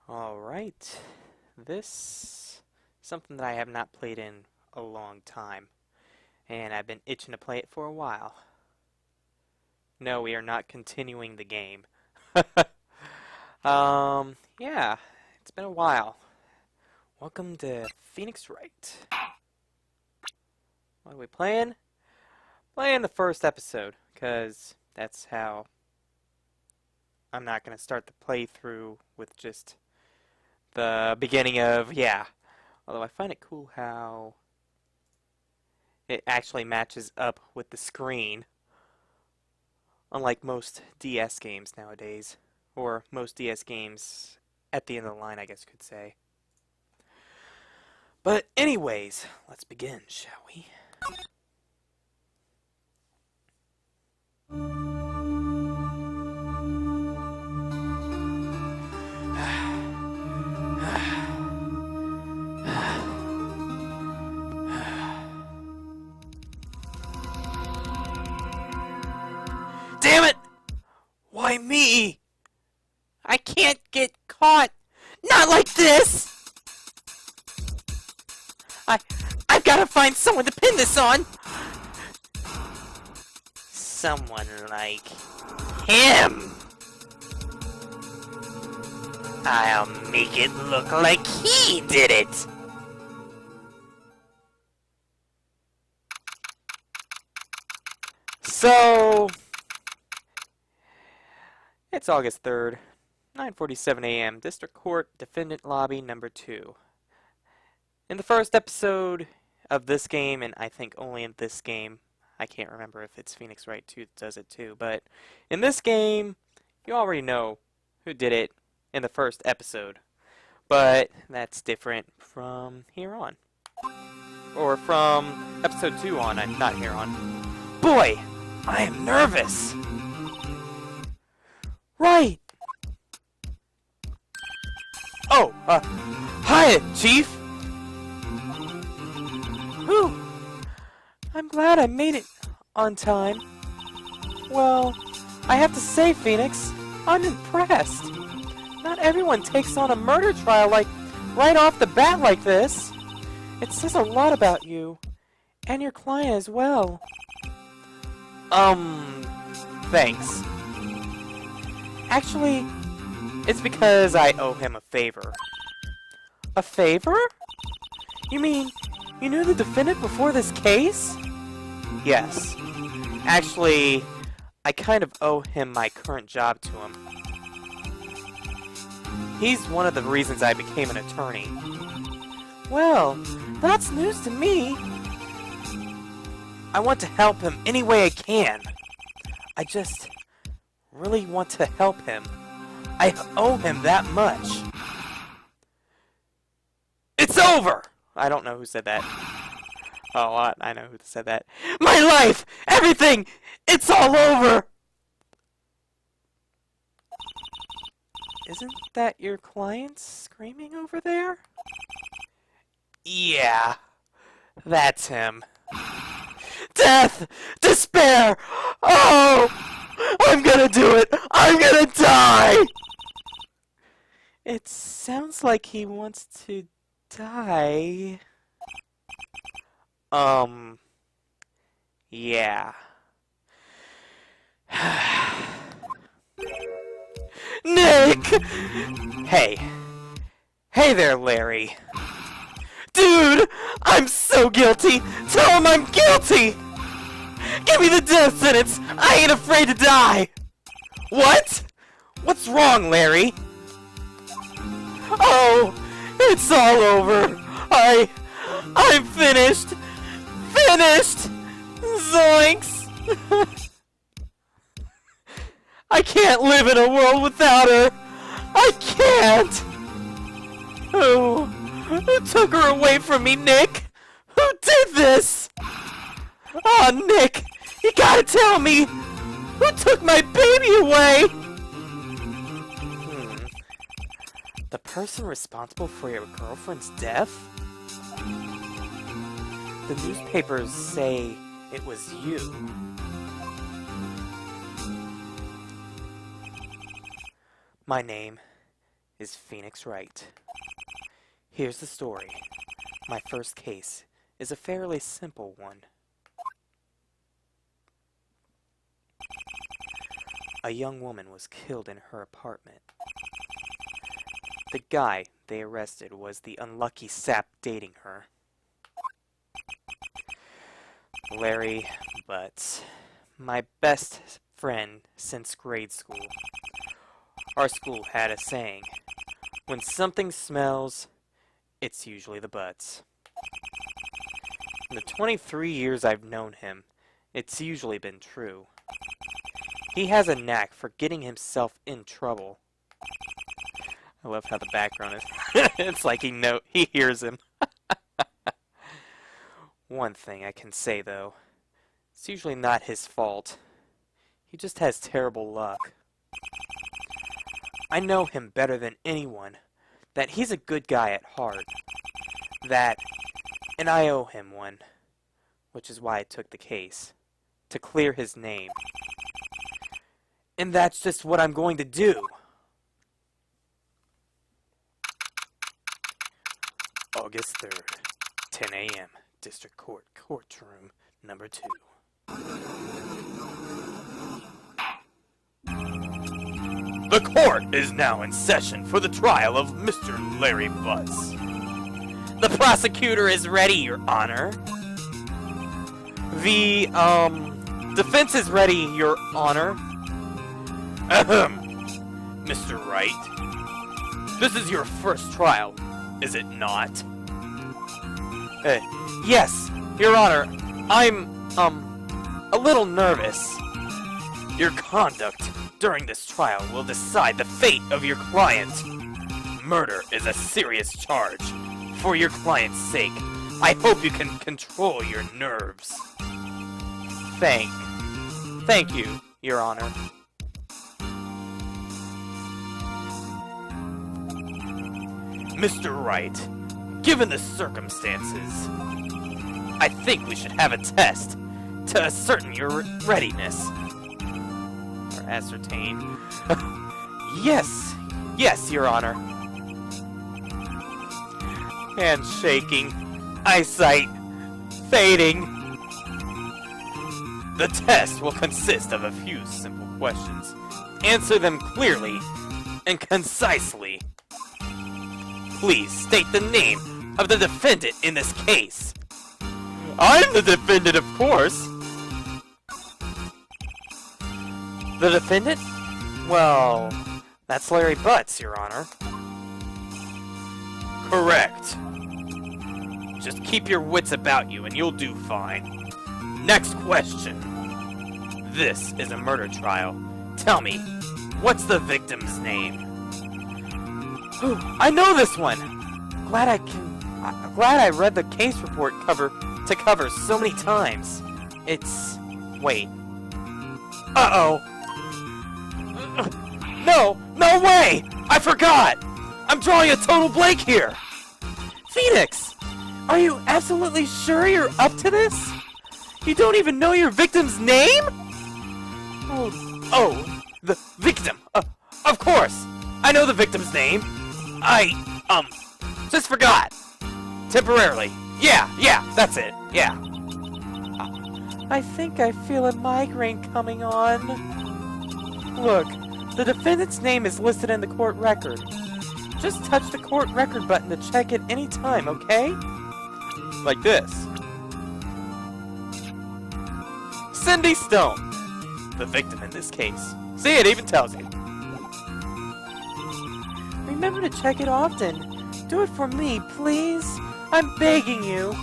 Alright, this is something that I have not played in a long time, and I've been itching to play it for a while. No, we are not continuing the game. Yeah, it's been a while. Welcome to Phoenix Wright. What are we playing? Playing the first episode, because that's how I'm not going to start the playthrough with just the beginning of, yeah. Although I find it cool how it actually matches up with the screen, unlike most DS games nowadays. Or most DS games at the end of the line, I guess you could say. But anyways, let's begin, shall we? Damn it! Why me? I can't get caught! Not like this! I've gotta find someone to pin this on! Someone like him! I'll make it look like he did it! So, it's August 3rd, 9:47 a.m., District Court, Defendant Lobby number 2. In the first episode of this game, and I think only in this game, I can't remember if it's Phoenix Wright 2 that does it too, but in this game, you already know who did it in the first episode. But that's different from here on. Or from episode 2 on, not here on. Boy, I am nervous! Right! Oh, hi, Chief! Whew! I'm glad I made it on time. Well, I have to say, Phoenix, I'm impressed. Not everyone takes on a murder trial right off the bat like this. It says a lot about you. And your client as well. Thanks. Actually, it's because I owe him a favor. A favor? You mean, you knew the defendant before this case? Yes. Actually, I kind of owe him my current job to him. He's one of the reasons I became an attorney. Well, that's news to me. I want to help him any way I can. I just really want to help him. I owe him that much. It's over! I don't know who said that. Oh, I know who said that. My life! Everything! It's all over! Isn't that your client screaming over there? Yeah, that's him. Death! Despair! Oh! I'm gonna do it! I'm gonna die! It sounds like he wants to die. Yeah. Nick! Hey. Hey there, Larry. Dude! I'm so guilty! Tell him I'm guilty! Give me the death sentence! I ain't afraid to die! What? What's wrong, Larry? Oh! It's all over! I'm finished! Finished! Zoinks! I can't live in a world without her! I can't! Who took her away from me, Nick? Who did this? Oh, Nick! You gotta tell me! Who took my baby away? The person responsible for your girlfriend's death? The newspapers say it was you. My name is Phoenix Wright. Here's the story. My first case is a fairly simple one. A young woman was killed in her apartment. The guy they arrested was the unlucky sap dating her. Larry Butts, my best friend since grade school. Our school had a saying, when something smells, it's usually the butts. In the 23 years I've known him, it's usually been true. He has a knack for getting himself in trouble. I love how the background is. It's like he hears him. One thing I can say, though, it's usually not his fault. He just has terrible luck. I know him better than anyone, that he's a good guy at heart. And I owe him one, which is why I took the case, to clear his name. And that's just what I'm going to do. August 3rd, 10 a.m., District Court, Courtroom number 2. The court is now in session for the trial of Mr. Larry Butts. The prosecutor is ready, Your Honor. The, defense is ready, Your Honor. Ahem. Mr. Wright, this is your first trial, is it not? Yes, Your Honor. I'm, a little nervous. Your conduct during this trial will decide the fate of your client. Murder is a serious charge. For your client's sake, I hope you can control your nerves. Thank you, Your Honor. Mr. Wright, given the circumstances, I think we should have a test to ascertain your readiness. Or ascertain. Yes, Your Honor. Hands shaking, eyesight fading. The test will consist of a few simple questions. Answer them clearly and concisely. Please state the name of the defendant in this case. I'm the defendant, of course. The defendant? Well, that's Larry Butts, Your Honor. Correct. Just keep your wits about you and you'll do fine. Next question. This is a murder trial. Tell me, what's the victim's name? I know this one! Glad I read the case report cover so many times. It's... Wait. Uh-oh. No way! I forgot! I'm drawing a total blank here! Phoenix! Are you absolutely sure you're up to this? You don't even know your victim's name? Oh, the victim. Of course! I know the victim's name. Just forgot. Temporarily. Yeah, that's it. Yeah. I think I feel a migraine coming on. Look, the defendant's name is listed in the court record. Just touch the court record button to check it any time, okay? Like this. Cindy Stone, the victim in this case. See, it even tells you. Remember to check it often. Do it for me, please. I'm begging you.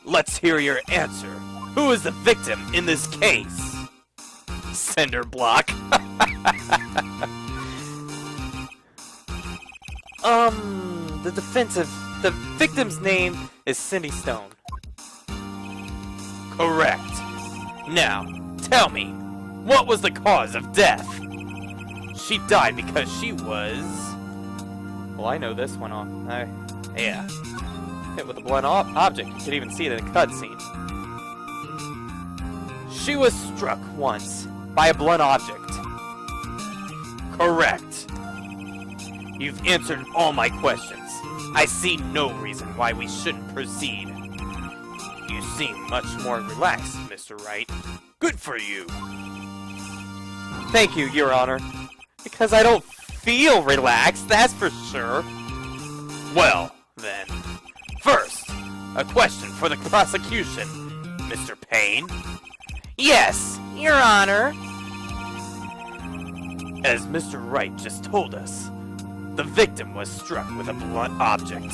Let's hear your answer. Who is the victim in this case? Cinder block. The victim's name is Cindy Stone. Correct. Now, tell me, what was the cause of death? She died because she was... Well, I know this one off. Yeah. Hit with a blunt object. You could even see it in a cutscene. She was struck once by a blunt object. Correct. You've answered all my questions. I see no reason why we shouldn't proceed. You seem much more relaxed, Mr. Wright. Good for you. Thank you, Your Honor. Because I don't feel relaxed, that's for sure. Well, then. First, a question for the prosecution, Mr. Payne. Yes, Your Honor. As Mr. Wright just told us, the victim was struck with a blunt object.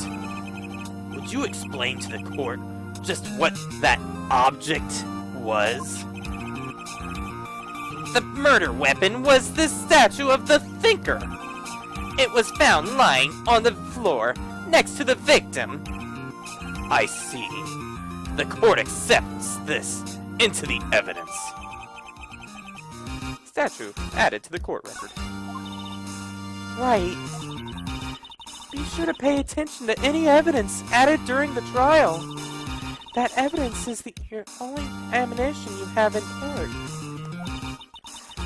Would you explain to the court just what that object was? The murder weapon was the statue of the Thinker. It was found lying on the floor next to the victim. I see. The court accepts this into the evidence. Statue added to the court record. Right. Be sure to pay attention to any evidence added during the trial. That evidence is your only ammunition you have in court.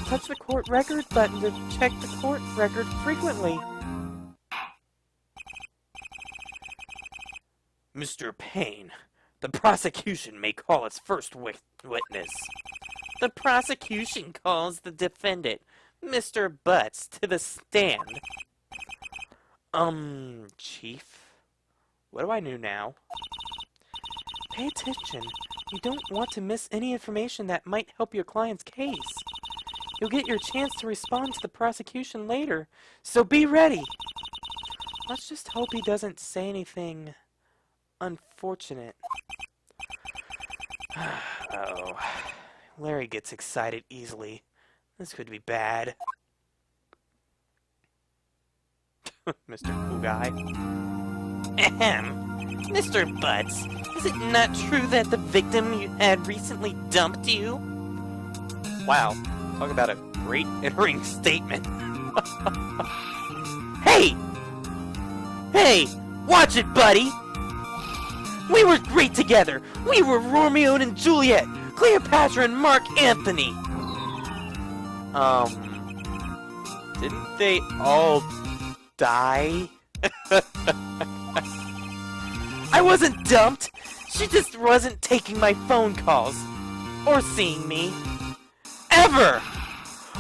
Touch the court record button to check the court record frequently. Mr. Payne, the prosecution may call its first witness. The prosecution calls the defendant, Mr. Butts, to the stand. Chief? What do I know now? Pay attention. You don't want to miss any information that might help your client's case. You'll get your chance to respond to the prosecution later, so be ready. Let's just hope he doesn't say anything unfortunate. Oh, Larry gets excited easily. This could be bad. Mr. Cool Guy. Ahem. Mr. Butts, is it not true that the victim you had recently dumped you? Wow, talk about a great entering statement. Hey! Hey! Watch it, buddy! We were great together! We were Romeo and Juliet! Cleopatra and Mark Antony! Didn't they all die? I wasn't dumped! She just wasn't taking my phone calls. Or seeing me. Ever!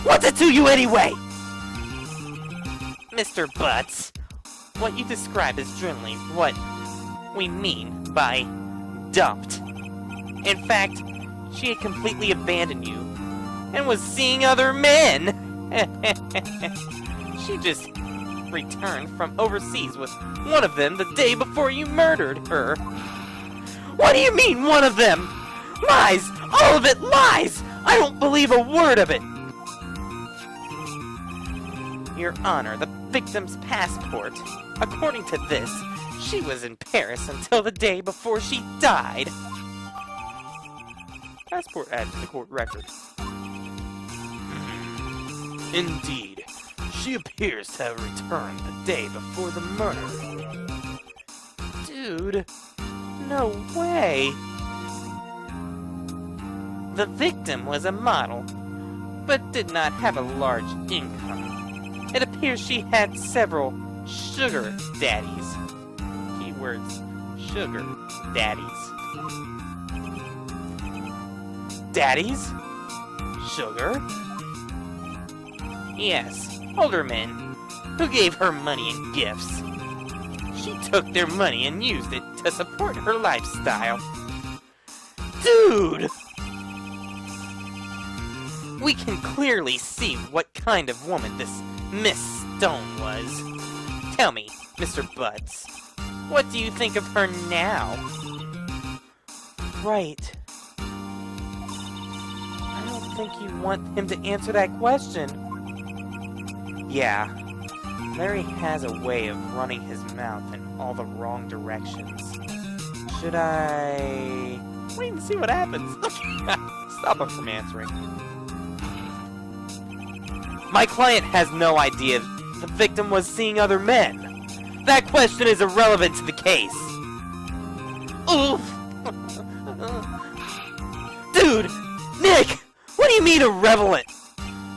What's it to you anyway? Mr. Butts, what you describe is generally what we mean by dumped. In fact, she had completely abandoned you and was seeing other men. She just returned from overseas with one of them the day before you murdered her. What do you mean, one of them? Lies! All of it lies! I don't believe a word of it! Your Honor, the victim's passport. According to this, she was in Paris until the day before she died. Passport added to the court record. Indeed, she appears to have returned the day before the murder. Dude, no way! The victim was a model, but did not have a large income. It appears she had several sugar daddies. Keywords, sugar daddies. Daddies? Sugar? Yes, older men who gave her money and gifts. She took their money and used it to support her lifestyle. Dude! We can clearly see what kind of woman this Miss Stone was. Tell me, Mr. Butts, what do you think of her now? Right. I don't think you want him to answer that question. Yeah, Larry has a way of running his mouth in all the wrong directions. Should I wait and see what happens? Stop him from answering. My client has no idea the victim was seeing other men. That question is irrelevant to the case. Oof! Dude! Nick! What do you mean irrelevant?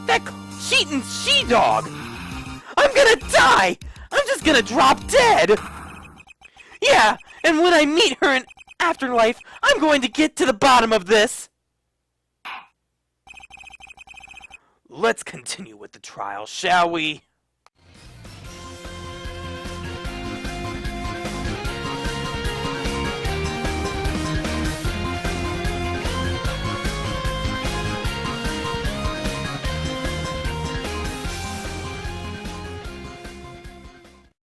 That cheating she-dog! I'm gonna die! I'm I'm just gonna drop dead! Yeah, and when I meet her in afterlife, I'm going to get to the bottom of this! Let's continue with the trial, shall we?